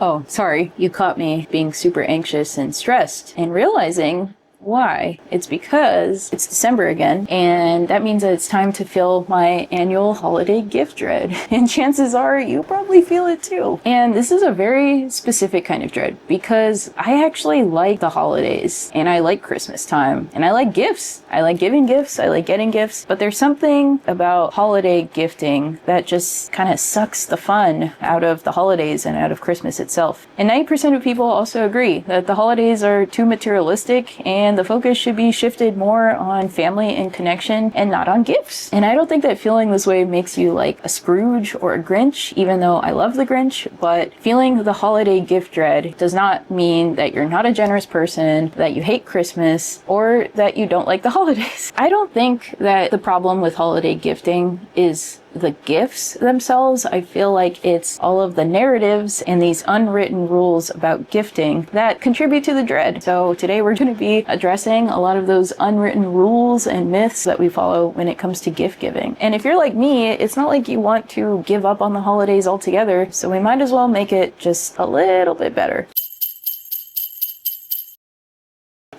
Oh, sorry, you caught me being super anxious and stressed and realizing why. It's because it's December again, and that means that it's time to feel my annual holiday gift dread. And chances are you probably feel it too. And this is a very specific kind of dread because I actually like the holidays and I like Christmas time and I like gifts. I like giving gifts, I like getting gifts, but there's something about holiday gifting that just kind of sucks the fun out of the holidays and out of Christmas itself. And 90% of people also agree that the holidays are too materialistic and the focus should be shifted more on family and connection and not on gifts. And I don't think that feeling this way makes you like a Scrooge or a Grinch, even though I love the Grinch, but feeling the holiday gift dread does not mean that you're not a generous person, that you hate Christmas, or that you don't like the holidays. I don't think that the problem with holiday gifting is the gifts themselves. I feel like it's all of the narratives and these unwritten rules about gifting that contribute to the dread. So today we're going to be addressing a lot of those unwritten rules and myths that we follow when it comes to gift giving. And if you're like me, it's not like you want to give up on the holidays altogether, so we might as well make it just a little bit better.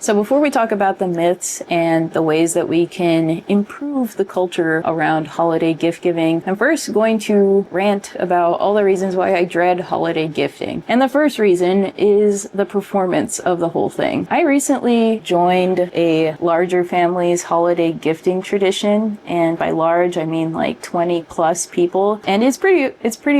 So before we talk about the myths and the ways that we can improve the culture around holiday gift giving, I'm first going to rant about all the reasons why I dread holiday gifting. And the first reason is the performance of the whole thing. I recently joined a larger family's holiday gifting tradition, and by large I mean like 20 plus people, and it's pretty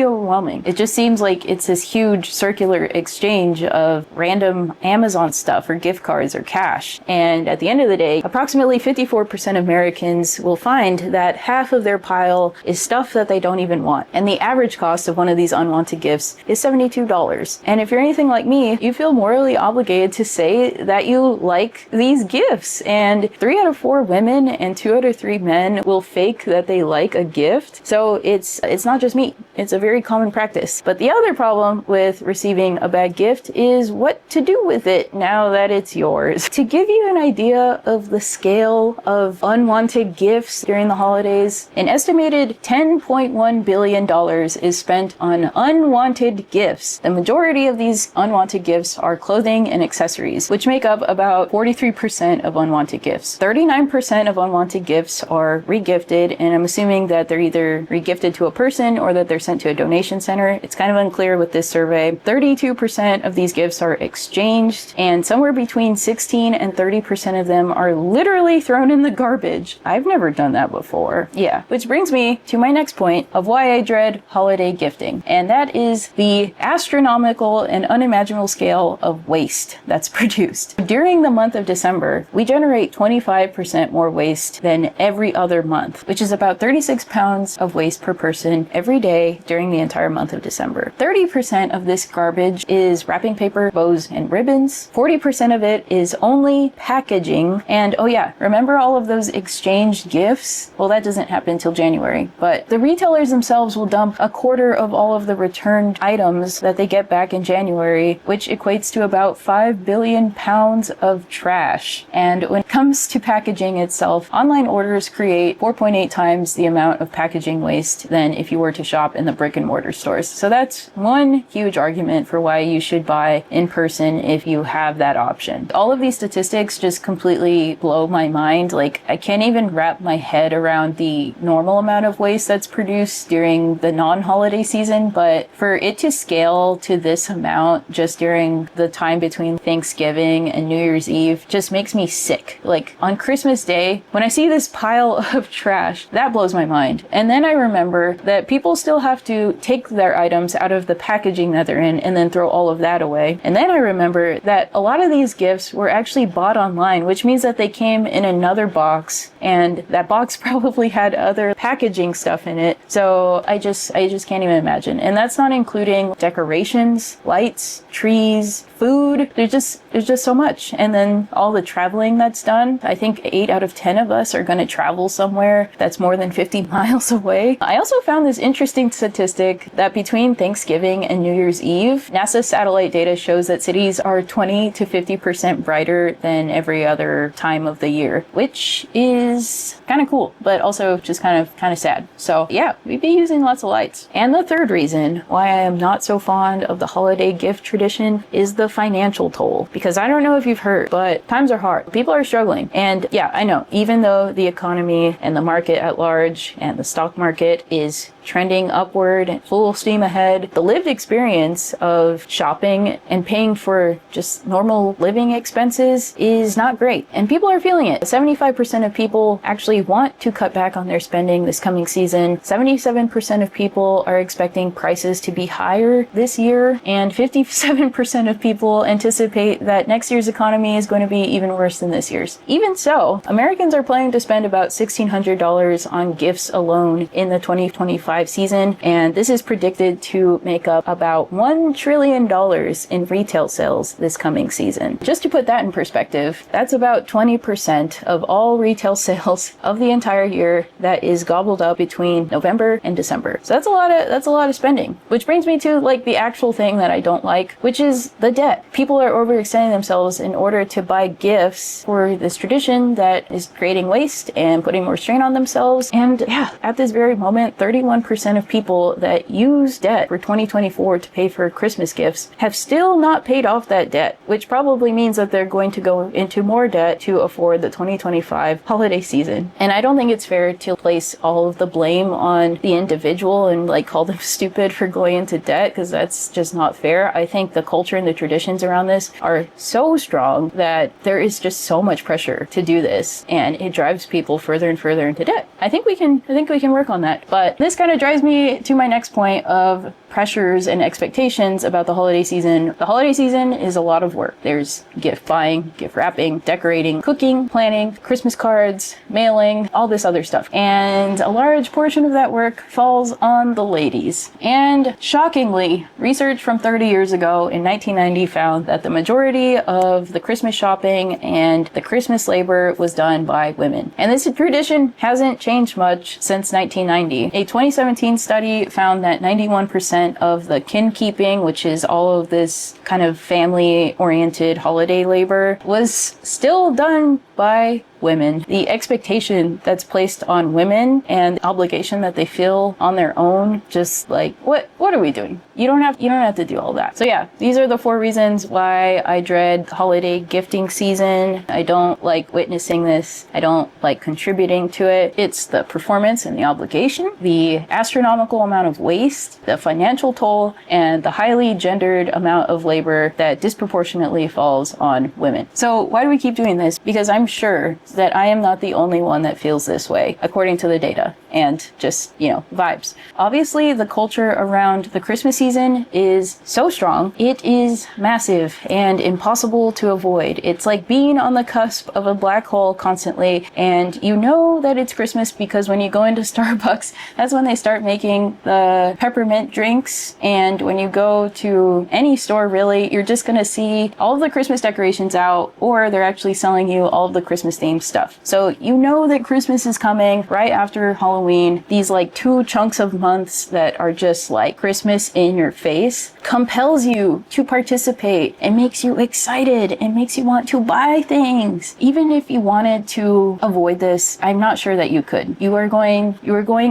overwhelming. It just seems like it's this huge circular exchange of random Amazon stuff or gift cards or cash. And at the end of the day, approximately 54% of Americans will find that half of their pile is stuff that they don't even want. And the average cost of one of these unwanted gifts is $72. And if you're anything like me, you feel morally obligated to say that you like these gifts. And 3 out of 4 women and 2 out of 3 men will fake that they like a gift. So it's not just me. It's a very common practice. But the other problem with receiving a bad gift is what to do with it now that it's yours. To give you an idea of the scale of unwanted gifts during the holidays, an estimated $10.1 billion is spent on unwanted gifts. The majority of these unwanted gifts are clothing and accessories, which make up about 43% of unwanted gifts. 39% of unwanted gifts are regifted, and I'm assuming that they're either regifted to a person or that they're sent to a donation center. It's kind of unclear with this survey. 32% of these gifts are exchanged, and somewhere between 16 and 30% of them are literally thrown in the garbage. I've never done that before. Yeah, which brings me to my next point of why I dread holiday gifting, and that is the astronomical and unimaginable scale of waste that's produced. During the month of December, we generate 25% more waste than every other month, which is about 36 pounds of waste per person every day during the entire month of December. 30% of this garbage is wrapping paper, bows, and ribbons. 40% of it is only packaging. And oh yeah, remember all of those exchanged gifts? Well, that doesn't happen until January, but the retailers themselves will dump a quarter of all of the returned items that they get back in January, which equates to about 5 billion pounds of trash. And when it comes to packaging itself, online orders create 4.8 times the amount of packaging waste than if you were to shop in the brick and mortar stores. So that's one huge argument for why you should buy in person if you have that option. All of these statistics just completely blow my mind. Like, I can't even wrap my head around the normal amount of waste that's produced during the non-holiday season, but for it to scale to this amount just during the time between Thanksgiving and New Year's Eve just makes me sick. Like, on Christmas Day, when I see this pile of trash, that blows my mind. And then I remember that people still have to take their items out of the packaging that they're in and then throw all of that away. And then I remember that a lot of these gifts were actually bought online, which means that they came in another box, and that box probably had other packaging stuff in it. So I just can't even imagine. And that's not including decorations, lights, trees, food. There's just so much. And then all the traveling that's done. I think 8 out of 10 of us are going to travel somewhere that's more than 50 miles away. I also found this interesting statistic that between Thanksgiving and New Year's Eve, NASA satellite data shows that cities are 20 to 50% brighter quieter than every other time of the year, which is kind of cool, but also just kind of sad. So yeah, we'd be using lots of lights. And the third reason why I am not so fond of the holiday gift tradition is the financial toll. Because I don't know if you've heard, but times are hard. People are struggling. And yeah, I know, even though the economy and the market at large and the stock market is trending upward, full steam ahead, the lived experience of shopping and paying for just normal living expenses is not great. And people are feeling it. 75% of people actually want to cut back on their spending this coming season. 77% of people are expecting prices to be higher this year. And 57% of people anticipate that next year's economy is going to be even worse than this year's. Even so, Americans are planning to spend about $1,600 on gifts alone in the 2025 season, and this is predicted to make up about $1 trillion in retail sales this coming season. Just to put that in perspective, that's about 20% of all retail sales of the entire year that is gobbled up between November and December. So that's a lot of spending, which brings me to like the actual thing that I don't like, which is the debt. People are overextending themselves in order to buy gifts for this tradition that is creating waste and putting more strain on themselves. And yeah, at this very moment, 31% of people that use debt for 2024 to pay for Christmas gifts have still not paid off that debt, which probably means that they're going to go into more debt to afford the 2025 holiday season. And I don't think it's fair to place all of the blame on the individual and like call them stupid for going into debt, because that's just not fair. I think the culture and the traditions around this are so strong that there is just so much pressure to do this, and it drives people further and further into debt. I think we can work on that. But this kind of drives me to my next point of pressures and expectations about the holiday season. The holiday season is a lot of work. There's gift buying, gift wrapping, decorating, cooking, planning, Christmas cards, mailing, all this other stuff. And a large portion of that work falls on the ladies. And shockingly, research from 30 years ago in 1990 found that the majority of the Christmas shopping and the Christmas labor was done by women. And this tradition hasn't changed much since 1990. A 2017 study found that 91% of the kin keeping, which is all of this kind of family-oriented holiday labor, was still done by women. The expectation that's placed on women and the obligation that they feel on their own, just like, what are we doing? You don't have to do all that. So yeah, these are the 4 reasons why I dread holiday gifting season. I don't like witnessing this. I don't like contributing to it. It's the performance and the obligation, the astronomical amount of waste, the financial toll, and the highly gendered amount of labor that disproportionately falls on women. So why do we keep doing this? Because I'm sure that I am not the only one that feels this way, according to the data and just, vibes. Obviously, the culture around the Christmas season is so strong. It is massive and impossible to avoid. It's like being on the cusp of a black hole constantly, and you know that it's Christmas because when you go into Starbucks, that's when they start making the peppermint drinks, and when you go to any store, really, you're just gonna see all of the Christmas decorations out, or they're actually selling you all of the Christmas themed stuff. So you know that Christmas is coming right after Halloween. These like 2 chunks of months that are just like Christmas in your face compels you to participate and makes you excited and makes you want to buy things. Even if you wanted to avoid this, I'm not sure that you could. You are going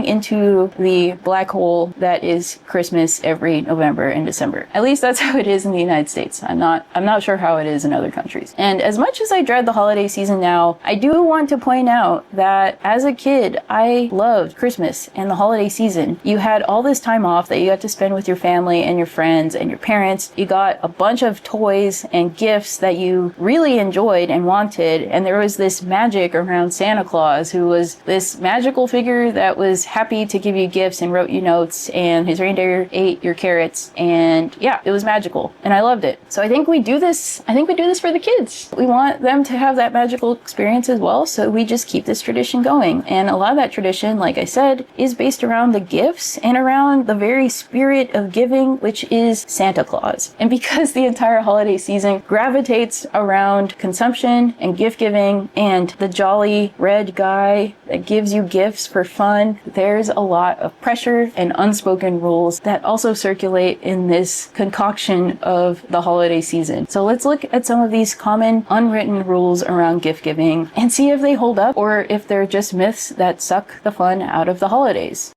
into the black hole that is Christmas every November and December. At least that's how it is in the United States. I'm not sure how it is in other countries. And as much as I dread the holiday season now, I do want to point out that as a kid, I loved Christmas and the holiday season. You had all this time off that you got to spend with your family and your friends and your parents. You got a bunch of toys and gifts that you really enjoyed and wanted. And there was this magic around Santa Claus, who was this magical figure that was happy to give you gifts and wrote you notes, and his reindeer ate your carrots. And yeah, it was magical and I loved it. So I think we do this for the kids. We want them to have that magical experience as well. So we just keep this tradition going. And a lot of that tradition, like I said, is based around the gifts and around the very spirit of giving, which is Santa Claus. And because the entire holiday season gravitates around consumption and gift giving and the jolly red guy that gives you gifts for fun, there's a lot of pressure and unspoken rules that also circulate in this concoction of of the holiday season. So let's look at some of these common unwritten rules around gift giving and see if they hold up or if they're just myths that suck the fun out of the holidays.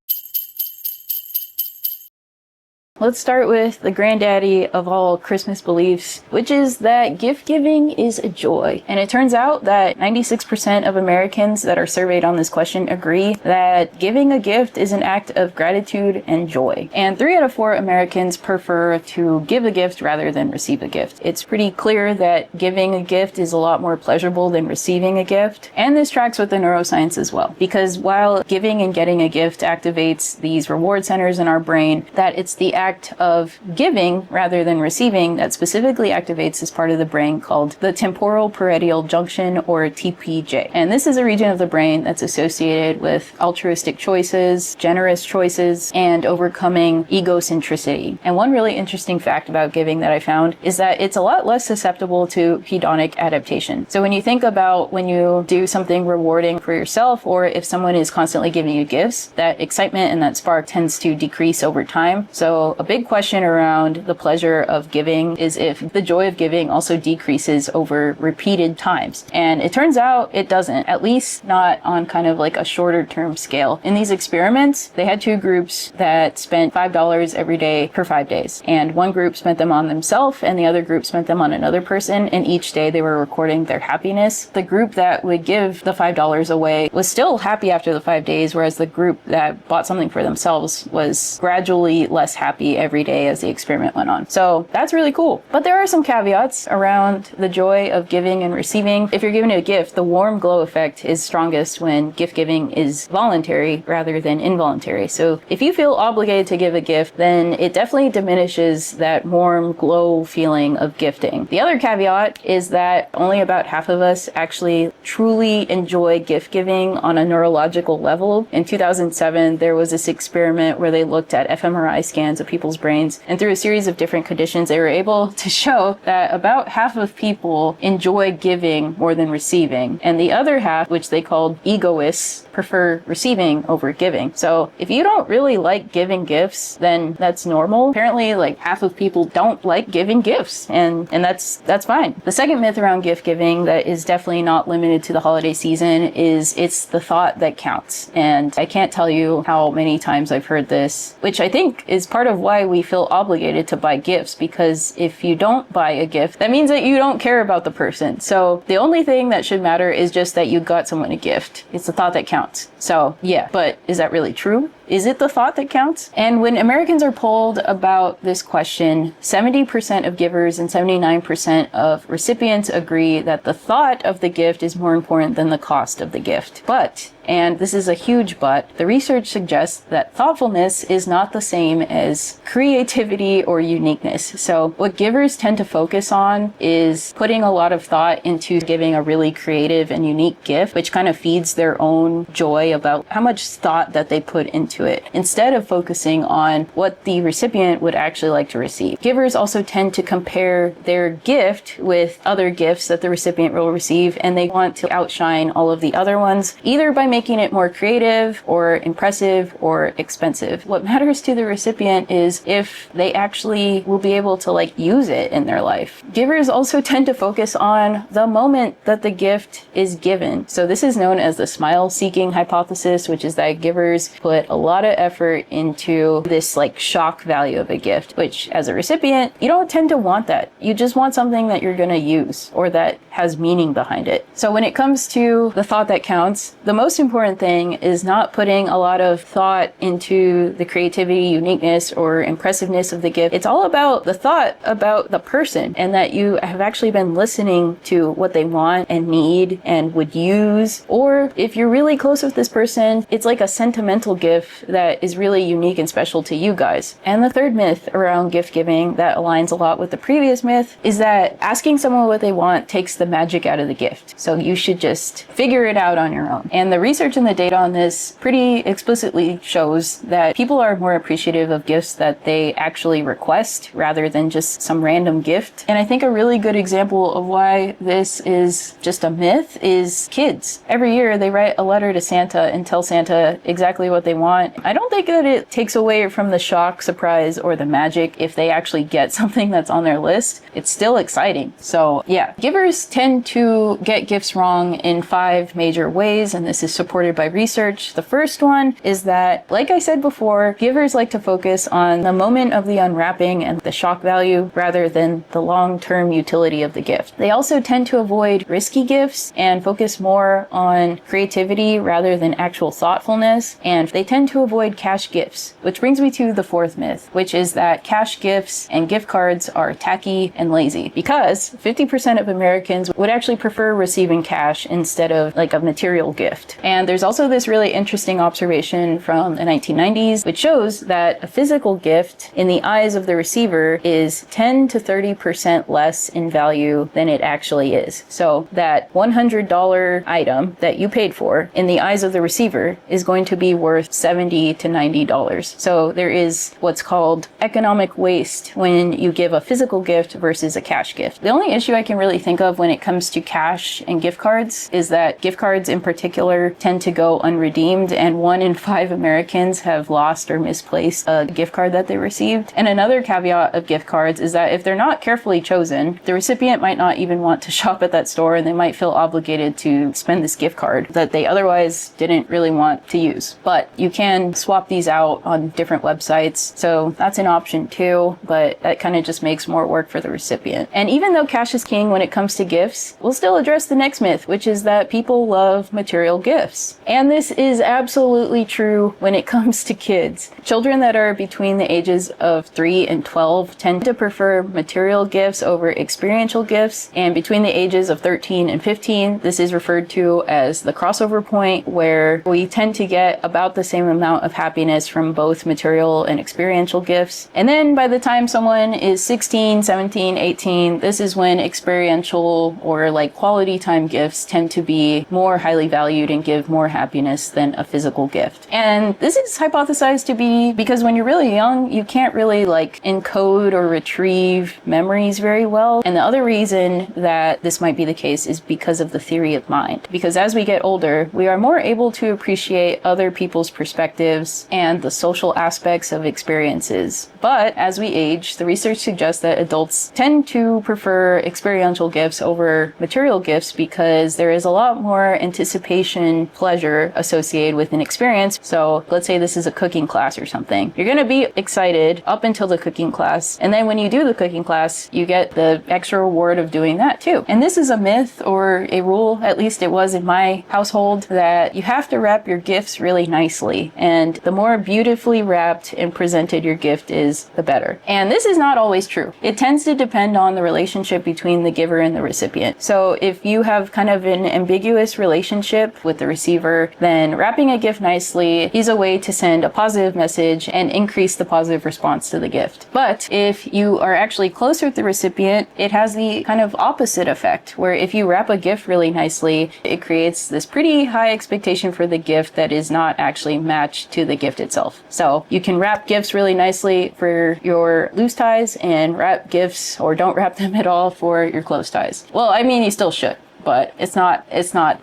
Let's start with the granddaddy of all Christmas beliefs, which is that gift giving is a joy. And it turns out that 96% of Americans that are surveyed on this question agree that giving a gift is an act of gratitude and joy. And 3 out of 4 Americans prefer to give a gift rather than receive a gift. It's pretty clear that giving a gift is a lot more pleasurable than receiving a gift. And this tracks with the neuroscience as well, because while giving and getting a gift activates these reward centers in our brain, that it's the act of giving rather than receiving that specifically activates this part of the brain called the temporal parietal junction, or TPJ. And this is a region of the brain that's associated with altruistic choices, generous choices, and overcoming egocentricity. And one really interesting fact about giving that I found is that it's a lot less susceptible to hedonic adaptation. So when you think about when you do something rewarding for yourself, or if someone is constantly giving you gifts, that excitement and that spark tends to decrease over time. So a big question around the pleasure of giving is if the joy of giving also decreases over repeated times. And it turns out it doesn't, at least not on kind of like a shorter term scale. In these experiments, they had 2 groups that spent $5 every day for 5 days. And one group spent them on themselves and the other group spent them on another person. And each day they were recording their happiness. The group that would give the $5 away was still happy after the 5 days, whereas the group that bought something for themselves was gradually less happy every day as the experiment went on. So that's really cool. But there are some caveats around the joy of giving and receiving. If you're giving a gift, the warm glow effect is strongest when gift giving is voluntary rather than involuntary. So if you feel obligated to give a gift, then it definitely diminishes that warm glow feeling of gifting. The other caveat is that only about half of us actually truly enjoy gift giving on a neurological level. In 2007, there was this experiment where they looked at fMRI scans of people's brains, and through a series of different conditions, they were able to show that about half of people enjoy giving more than receiving, and the other half, which they called egoists, prefer receiving over giving. So if you don't really like giving gifts, then that's normal. Apparently, like half of people don't like giving gifts, and that's fine. The second myth around gift giving that is definitely not limited to the holiday season is it's the thought that counts. And I can't tell you how many times I've heard this, which I think is part of why we feel obligated to buy gifts, because if you don't buy a gift, that means that you don't care about the person. So the only thing that should matter is just that you got someone a gift. It's the thought that counts. So yeah, but is that really true? Is it the thought that counts? And when Americans are polled about this question, 70% of givers and 79% of recipients agree that the thought of the gift is more important than the cost of the gift. But, and this is a huge but, the research suggests that thoughtfulness is not the same as creativity or uniqueness. So what givers tend to focus on is putting a lot of thought into giving a really creative and unique gift, which kind of feeds their own joy about how much thought that they put into it, instead of focusing on what the recipient would actually like to receive. Givers also tend to compare their gift with other gifts that the recipient will receive, and they want to outshine all of the other ones, either by making it more creative or impressive or expensive. What matters to the recipient is if they actually will be able to use it in their life. Givers also tend to focus on the moment that the gift is given. So this is known as the smile-seeking hypothesis, which is that givers put a lot of effort into this shock value of a gift, which as a recipient, you don't tend to want that. You just want something that you're going to use or that has meaning behind it. So when it comes to the thought that counts, the most important thing is not putting a lot of thought into the creativity, uniqueness, or impressiveness of the gift. It's all about the thought about the person, and that you have actually been listening to what they want and need and would use. Or if you're really close with this person, it's like a sentimental gift that is really unique and special to you guys. And the third myth around gift giving that aligns a lot with the previous myth is that asking someone what they want takes the magic out of the gift. So you should just figure it out on your own. And the research research and the data on this pretty explicitly shows that people are more appreciative of gifts that they actually request rather than just some random gift. And I think a really good example of why this is just a myth is kids. Every year they write a letter to Santa and tell Santa exactly what they want. I don't think that it takes away from the shock, surprise, or the magic if they actually get something that's on their list. It's still exciting. So yeah, givers tend to get gifts wrong in 5 major ways, and this is supported by research. The first one is that, like I said before, givers like to focus on the moment of the unwrapping and the shock value rather than the long-term utility of the gift. They also tend to avoid risky gifts and focus more on creativity rather than actual thoughtfulness, and they tend to avoid cash gifts, which brings me to the 4th myth, which is that cash gifts and gift cards are tacky and lazy, because 50% of Americans would actually prefer receiving cash instead of like a material gift. And there's also this really interesting observation from the 1990s, which shows that a physical gift in the eyes of the receiver is 10 to 30% less in value than it actually is. So that $100 item that you paid for in the eyes of the receiver is going to be worth $70 to $90. So there is what's called economic waste when you give a physical gift versus a cash gift. The only issue I can really think of when it comes to cash and gift cards is that gift cards in particular tend to go unredeemed, and 1 in 5 Americans have lost or misplaced a gift card that they received. And another caveat of gift cards is that if they're not carefully chosen, the recipient might not even want to shop at that store, and they might feel obligated to spend this gift card that they otherwise didn't really want to use. But you can swap these out on different websites, so that's an option too, but that kind of just makes more work for the recipient. And even though cash is king when it comes to gifts, we'll still address the next myth, which is that people love material gifts. And this is absolutely true when it comes to kids. Children that are between the ages of 3 and 12 tend to prefer material gifts over experiential gifts, and between the ages of 13 and 15, this is referred to as the crossover point, where we tend to get about the same amount of happiness from both material and experiential gifts. And then by the time someone is 16, 17, 18, this is when experiential or like quality time gifts tend to be more highly valued and give more happiness than a physical gift. And this is hypothesized to be because when you're really young, you can't really like encode or retrieve memories very well. And the other reason that this might be the case is because of the theory of mind. Because as we get older, we are more able to appreciate other people's perspectives and the social aspects of experiences. But as we age, the research suggests that adults tend to prefer experiential gifts over material gifts because there is a lot more anticipation, pleasure associated with an experience. So let's say this is a cooking class or something. You're going to be excited up until the cooking class. And then when you do the cooking class, you get the extra reward of doing that too. And this is a myth or a rule, at least it was in my household, that you have to wrap your gifts really nicely. And the more beautifully wrapped and presented your gift is, the better. And this is not always true. It tends to depend on the relationship between the giver and the recipient. So if you have kind of an ambiguous relationship with the receiver, then wrapping a gift nicely is a way to send a positive message and increase the positive response to the gift. But if you are actually close with the recipient, it has the kind of opposite effect, where if you wrap a gift really nicely, it creates this pretty high expectation for the gift that is not actually matched to the gift itself. So you can wrap gifts really nicely for your loose ties and wrap gifts or don't wrap them at all for your close ties. Well, I mean, you still should, but it's not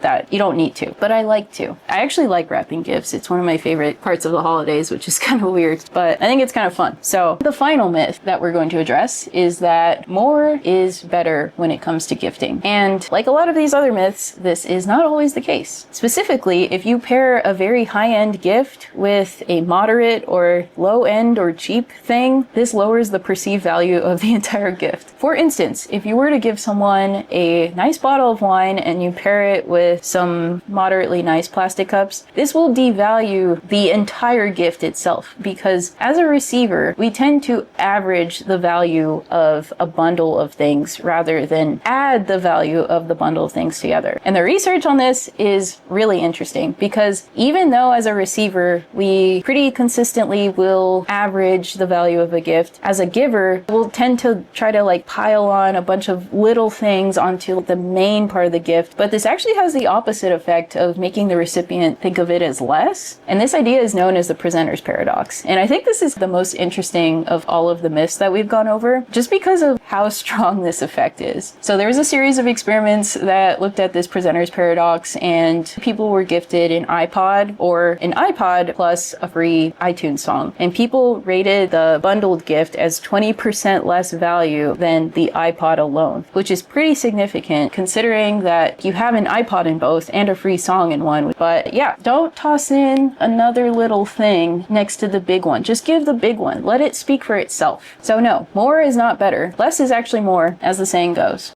that you don't need to, but I like to. I actually like wrapping gifts. It's one of my favorite parts of the holidays, which is kind of weird, but I think it's kind of fun. So the final myth that we're going to address is that more is better when it comes to gifting. And like a lot of these other myths, this is not always the case. Specifically, if you pair a very high-end gift with a moderate or low-end or cheap thing, this lowers the perceived value of the entire gift. For instance, if you were to give someone a nice bottle of wine and you pair it with some moderately nice plastic cups, this will devalue the entire gift itself, because as a receiver, we tend to average the value of a bundle of things rather than add the value of the bundle of things together. And the research on this is really interesting, because even though as a receiver, we pretty consistently will average the value of a gift, as a giver, we'll tend to try to like pile on a bunch of little things onto the main part of the gift, but this actually has the opposite effect of making the recipient think of it as less. And this idea is known as the presenter's paradox. And I think this is the most interesting of all of the myths that we've gone over, just because of how strong this effect is. So there was a series of experiments that looked at this presenter's paradox, and people were gifted an iPod or an iPod plus a free iTunes song. And people rated the bundled gift as 20% less value than the iPod alone, which is pretty significant considering that you have an iPod in both and a free song in one. But yeah, don't toss in another little thing next to the big one. Just give the big one. Let it speak for itself. So no, more is not better. Less is actually more, as the saying goes.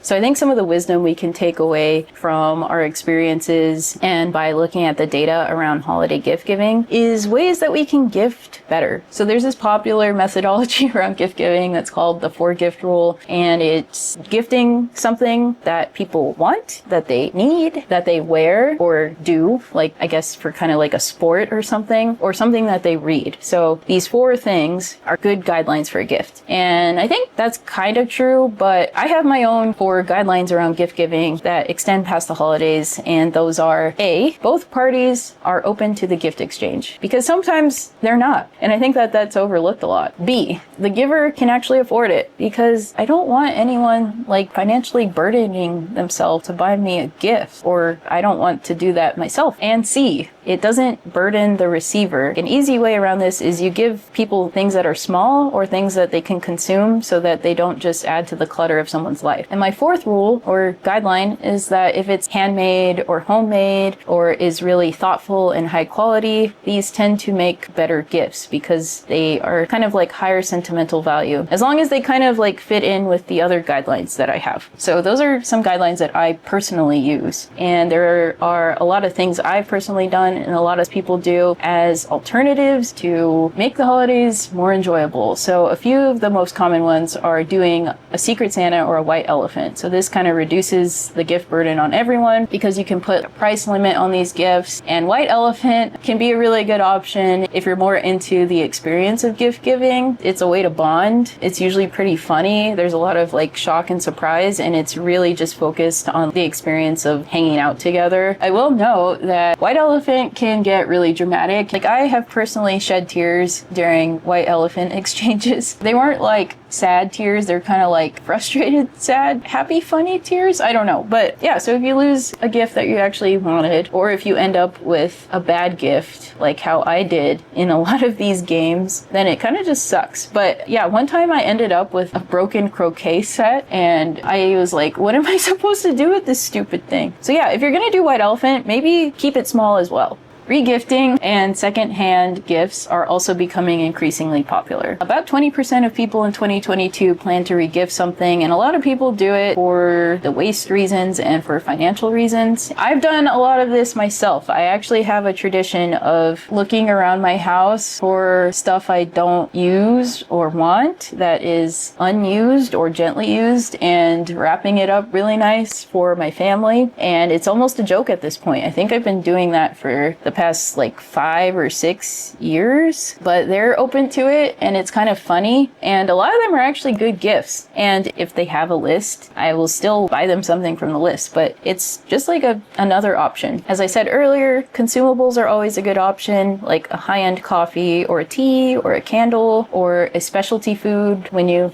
So I think some of the wisdom we can take away from our experiences and by looking at the data around holiday gift giving is ways that we can gift better. So there's this popular methodology around gift giving that's called the 4-gift rule, and it's gifting something that people want, that they need, that they wear or do, like I guess for kind of like a sport or something that they read. So these 4 things are good guidelines for a gift. And I think that's kind of true, but I have my own 4 guidelines around gift giving that extend past the holidays, and those are: A, both parties are open to the gift exchange, because sometimes they're not, and I think that that's overlooked a lot. B, the giver can actually afford it, because I don't want anyone like financially burdening themselves to buy me a gift, or I don't want to do that myself. And C, it doesn't burden the receiver. An easy way around this is you give people things that are small or things that they can consume so that they don't just add to the clutter of someone's life. And my 4th rule or guideline is that if it's handmade or homemade or is really thoughtful and high quality, these tend to make better gifts because they are kind of like higher sentimental value, as long as they kind of like fit in with the other guidelines that I have. So those are some guidelines that I personally use. And there are a lot of things I've personally done and a lot of people do as alternatives to make the holidays more enjoyable. So a few of the most common ones are doing a Secret Santa or a white elephant. So this kind of reduces the gift burden on everyone because you can put a price limit on these gifts. And white elephant can be a really good option if you're more into the experience of gift giving. It's a way to bond. It's usually pretty funny. There's a lot of like shock and surprise, and it's really just focused on the experience of hanging out together. I will note that white elephant can get really dramatic. Like I have personally shed tears during white elephant exchanges. They weren't like sad tears. They're kind of like frustrated, sad, happy, funny tears. I don't know. But yeah, so if you lose a gift that you actually wanted, or if you end up with a bad gift, like how I did in a lot of these games, then it kind of just sucks. But yeah, one time I ended up with a broken croquet set, and I was like, what am I supposed to do with this stupid thing? So yeah, if you're gonna do white elephant, maybe keep it small as well. Regifting and second-hand gifts are also becoming increasingly popular. About 20% of people in 2022 plan to regift something, and a lot of people do it for the waste reasons and for financial reasons. I've done a lot of this myself. I actually have a tradition of looking around my house for stuff I don't use or want that is unused or gently used and wrapping it up really nice for my family. And it's almost a joke at this point. I think I've been doing that for the past like 5 or 6 years, but they're open to it and it's kind of funny, and a lot of them are actually good gifts. And if they have a list, I will still buy them something from the list, but it's just like another option. As I said earlier, consumables are always a good option, like a high-end coffee or a tea or a candle or a specialty food when you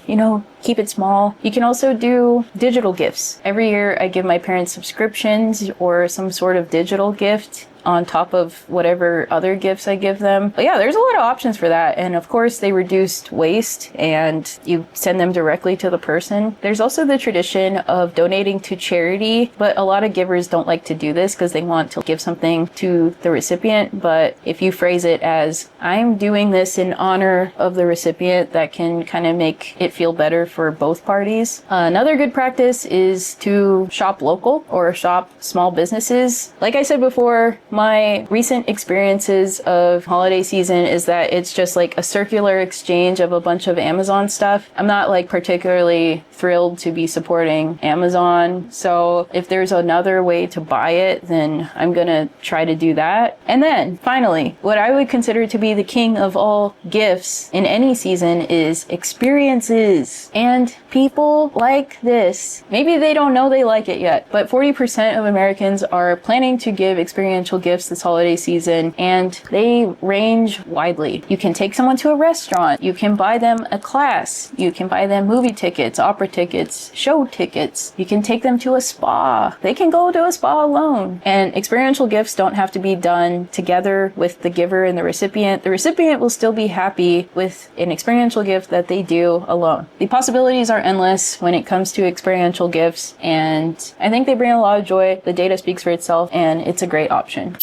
keep it small. You can also do digital gifts. Every year I give my parents subscriptions or some sort of digital gift on top of whatever other gifts I give them. But yeah, there's a lot of options for that. And of course, they reduced waste and you send them directly to the person. There's also the tradition of donating to charity, but a lot of givers don't like to do this because they want to give something to the recipient. But if you phrase it as, I'm doing this in honor of the recipient, that can kind of make it feel better for both parties. Another good practice is to shop local or shop small businesses. Like I said before, my recent experiences of holiday season is that it's just like a circular exchange of a bunch of Amazon stuff. I'm not like particularly thrilled to be supporting Amazon. So if there's another way to buy it, then I'm gonna try to do that. And then finally, what I would consider to be the king of all gifts in any season is experiences. And people like this. Maybe they don't know they like it yet, but 40% of Americans are planning to give experiential gifts this holiday season, and they range widely. You can take someone to a restaurant, you can buy them a class, you can buy them movie tickets, opera tickets, show tickets, you can take them to a spa. They can go to a spa alone. And experiential gifts don't have to be done together with the giver and the recipient. The recipient will still be happy with an experiential gift that they do alone. The possibilities are endless when it comes to experiential gifts, and I think they bring a lot of joy. The data speaks for itself, and it's a great option.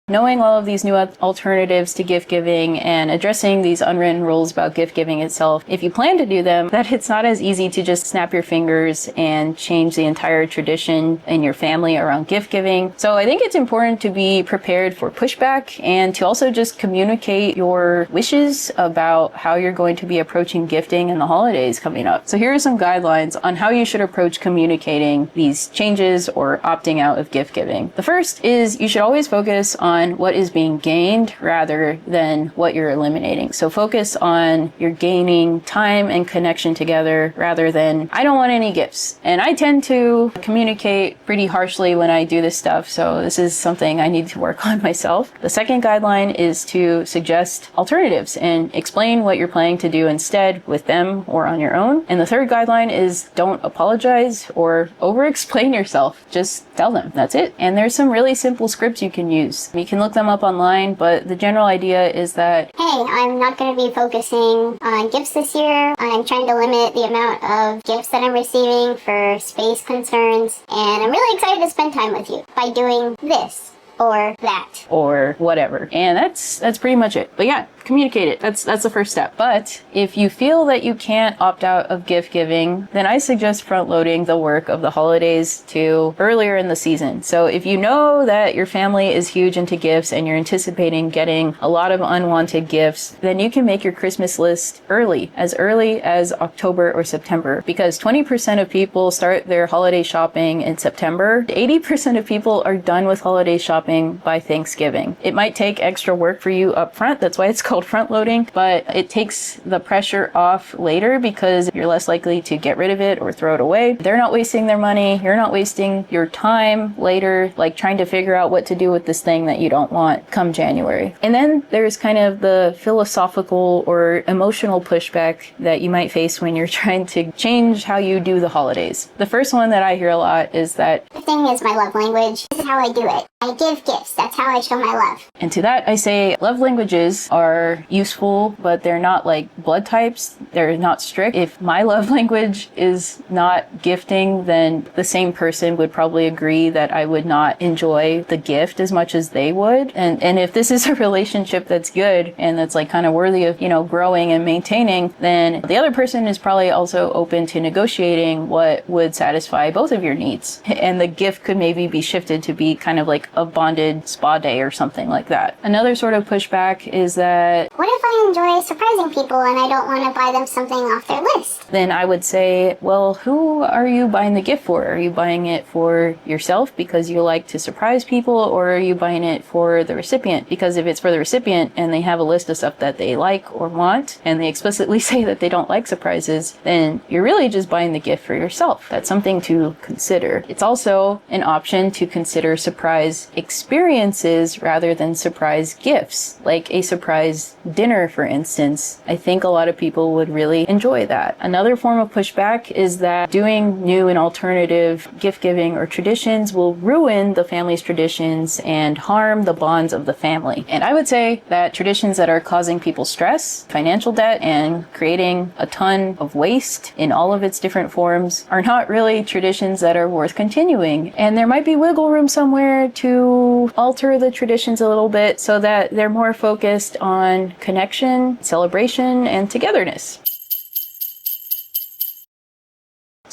Knowing all of these new alternatives to gift giving and addressing these unwritten rules about gift giving itself, if you plan to do them, that it's not as easy to just snap your fingers and change the entire tradition in your family around gift giving. So I think it's important to be prepared for pushback and to also just communicate your wishes about how you're going to be approaching gifting in the holidays coming up. So here are some guidelines on how you should approach communicating these changes or opting out of gift giving. The first is you should always focus on what is being gained rather than what you're eliminating. So focus on you're gaining time and connection together rather than I don't want any gifts. And I tend to communicate pretty harshly when I do this stuff, so this is something I need to work on myself. The second guideline is to suggest alternatives and explain what you're planning to do instead with them or on your own. And the third guideline is don't apologize or over-explain yourself. Just tell them. That's it. And there's some really simple scripts you can use. You can look them up online, but the general idea is that, hey, I'm not going to be focusing on gifts this year. I'm trying to limit the amount of gifts that I'm receiving for space concerns, and I'm really excited to spend time with you by doing this or that or whatever. And that's pretty much it. But yeah, communicate it. That's the first step. But if you feel that you can't opt out of gift giving, then I suggest front loading the work of the holidays to earlier in the season. So if you know that your family is huge into gifts and you're anticipating getting a lot of unwanted gifts, then you can make your Christmas list early as October or September, because 20% of people start their holiday shopping in September. 80% of people are done with holiday shopping by Thanksgiving. It might take extra work for you up front. That's why it's called front loading, but it takes the pressure off later because you're less likely to get rid of it or throw it away. They're not wasting their money. You're not wasting your time later, like trying to figure out what to do with this thing that you don't want come January. And then there's kind of the philosophical or emotional pushback that you might face when you're trying to change how you do the holidays. The first one that I hear a lot is that gifting is my love language. This is how I do it. I give gifts. That's how I show my love. And to that, I say love languages are useful, but they're not like blood types. They're not strict. If my love language is not gifting, then the same person would probably agree that I would not enjoy the gift as much as they would. And if this is a relationship that's good and that's like kind of worthy of, growing and maintaining, then the other person is probably also open to negotiating what would satisfy both of your needs. And the gift could maybe be shifted to be kind of like a bonded spa day or something like that. Another sort of pushback is that, what if I enjoy surprising people and I don't want to buy them something off their list? Then I would say, well, who are you buying the gift for? Are you buying it for yourself because you like to surprise people, or are you buying it for the recipient? Because if it's for the recipient and they have a list of stuff that they like or want, and they explicitly say that they don't like surprises, then you're really just buying the gift for yourself. That's something to consider. It's also an option to consider surprise experiences rather than surprise gifts, like a surprise dinner, for instance. I think a lot of people would really enjoy that. Another form of pushback is that doing new and alternative gift giving or traditions will ruin the family's traditions and harm the bonds of the family. And I would say that traditions that are causing people stress, financial debt, and creating a ton of waste in all of its different forms are not really traditions that are worth continuing. And there might be wiggle room somewhere to alter the traditions a little bit so that they're more focused on connection, celebration, and togetherness.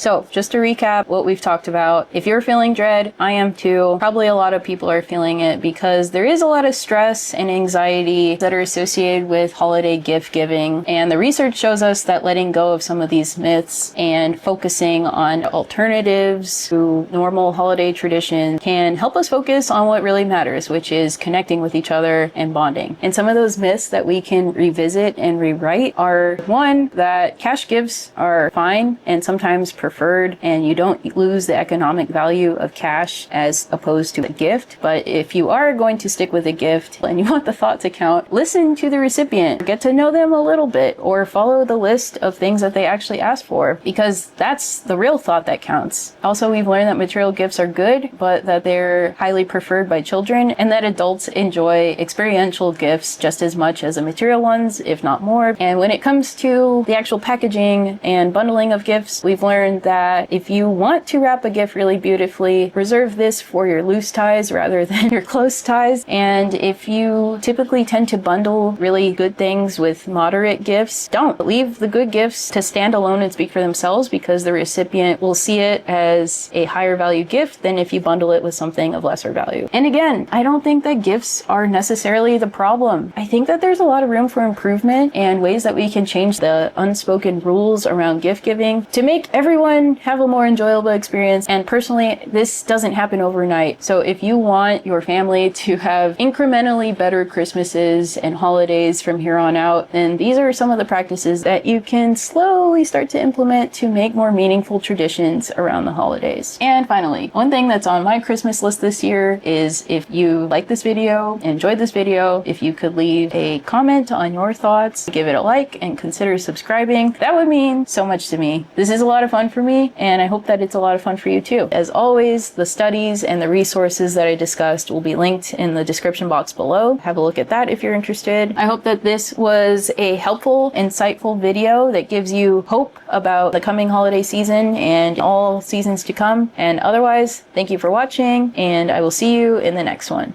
So just to recap what we've talked about, if you're feeling dread, I am too. Probably a lot of people are feeling it because there is a lot of stress and anxiety that are associated with holiday gift giving. And the research shows us that letting go of some of these myths and focusing on alternatives to normal holiday tradition can help us focus on what really matters, which is connecting with each other and bonding. And some of those myths that we can revisit and rewrite are, one, that cash gifts are fine and sometimes preferred, and you don't lose the economic value of cash as opposed to a gift. But if you are going to stick with a gift and you want the thought to count, listen to the recipient, get to know them a little bit, or follow the list of things that they actually asked for, because that's the real thought that counts. Also, we've learned that material gifts are good, but that they're highly preferred by children, and that adults enjoy experiential gifts just as much as the material ones, if not more. And when it comes to the actual packaging and bundling of gifts, we've learned that if you want to wrap a gift really beautifully, reserve this for your loose ties rather than your close ties. And if you typically tend to bundle really good things with moderate gifts, don't. Leave the good gifts to stand alone and speak for themselves, because the recipient will see it as a higher value gift than if you bundle it with something of lesser value. And again, I don't think that gifts are necessarily the problem. I think that there's a lot of room for improvement and ways that we can change the unspoken rules around gift giving to make everyone have a more enjoyable experience. And personally, this doesn't happen overnight. So if you want your family to have incrementally better Christmases and holidays from here on out, then these are some of the practices that you can slowly start to implement to make more meaningful traditions around the holidays. And finally, one thing that's on my Christmas list this year is, if you like this video, enjoyed this video, if you could leave a comment on your thoughts, give it a like, and consider subscribing. That would mean so much to me. This is a lot of fun for me, and I hope that it's a lot of fun for you too. As always, the studies and the resources that I discussed will be linked in the description box below. Have a look at that if you're interested. I hope that this was a helpful, insightful video that gives you hope about the coming holiday season and all seasons to come. And otherwise, thank you for watching, and I will see you in the next one.